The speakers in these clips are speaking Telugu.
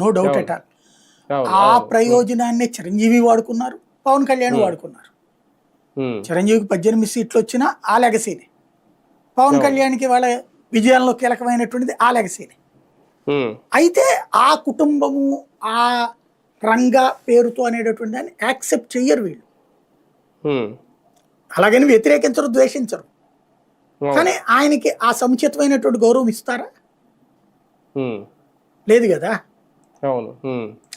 No doubt at all. ఆ ప్రయోజనాన్ని చిరంజీవి వాడుకున్నారు, పవన్ కళ్యాణ్ వాడుకున్నారు. చిరంజీవికి 18 సీట్లు వచ్చినా ఆ లెగసీనే, పవన్ కళ్యాణ్కి వాళ్ళ విజయాల్లో కీలకమైనటువంటిది ఆ లెగసీనే. అయితే ఆ కుటుంబము, ఆ రంగ పేరుతో అనేటటువంటి దాన్ని యాక్సెప్ట్ చెయ్యరు వీళ్ళు. అలాగని వ్యతిరేకించరు, ద్వేషించరు. కానీ ఆయనకి ఆ సముచితమైనటువంటి గౌరవం ఇస్తారా? లేదు కదా. అవును,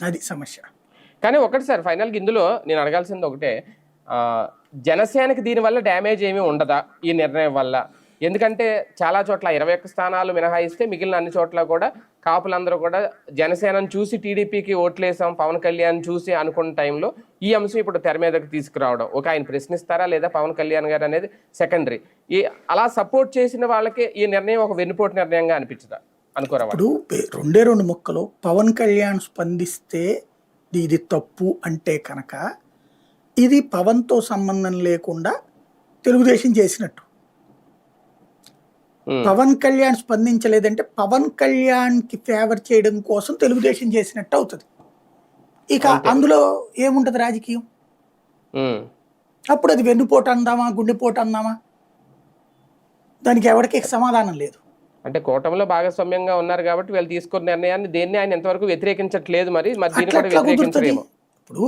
అది సమస్య. కానీ ఒకటి సార్, ఫైనల్గా ఇందులో నేను అడగాల్సింది ఒకటే, జనసేనకి దీనివల్ల డ్యామేజ్ ఏమీ ఉండదా ఈ నిర్ణయం వల్ల? ఎందుకంటే చాలా చోట్ల 21 స్థానాలు మినహాయిస్తే మిగిలిన అన్ని చోట్ల కూడా కాపులందరూ కూడా జనసేనను చూసి టీడీపీకి ఓట్లేసాం, పవన్ కళ్యాణ్ చూసి అనుకున్న టైంలో ఈ అంశం ఇప్పుడు తెర మీదకి తీసుకురావడం, ఒక ఆయన ప్రశ్నిస్తారా లేదా పవన్ కళ్యాణ్ గారు అనేది సెకండరీ. అలా సపోర్ట్ చేసిన వాళ్ళకి ఈ నిర్ణయం ఒక వెన్నుపోటు నిర్ణయంగా అనిపించదా అనుకోరా? ఇప్పుడు రెండు ముక్కలు పవన్ కళ్యాణ్ స్పందిస్తే ఇది తప్పు అంటే కనుక ఇది పవన్తో సంబంధం లేకుండా తెలుగుదేశం చేసినట్టు. పవన్ కళ్యాణ్ స్పందించలేదంటే పవన్ కళ్యాణ్కి ఫేవర్ చేయడం కోసం తెలుగుదేశం చేసినట్టు అవుతుంది. ఇక అందులో ఏముంటది రాజకీయం? అప్పుడు అది వెన్నుపోటు అందామా, గుండెపోటు అందామా, దానికి ఎవరికి సమాధానం లేదు. అంటే కూటమిలో భాగస్వామ్యంగా ఉన్నారు కాబట్టి వీళ్ళు తీసుకున్న నిర్ణయాన్ని దేన్ని ఆయన ఎంతవరకు వ్యతిరేకించట్లేదు. మరి దీన్ని కూడా వ్యతిరేకించలేము. ఇప్పుడు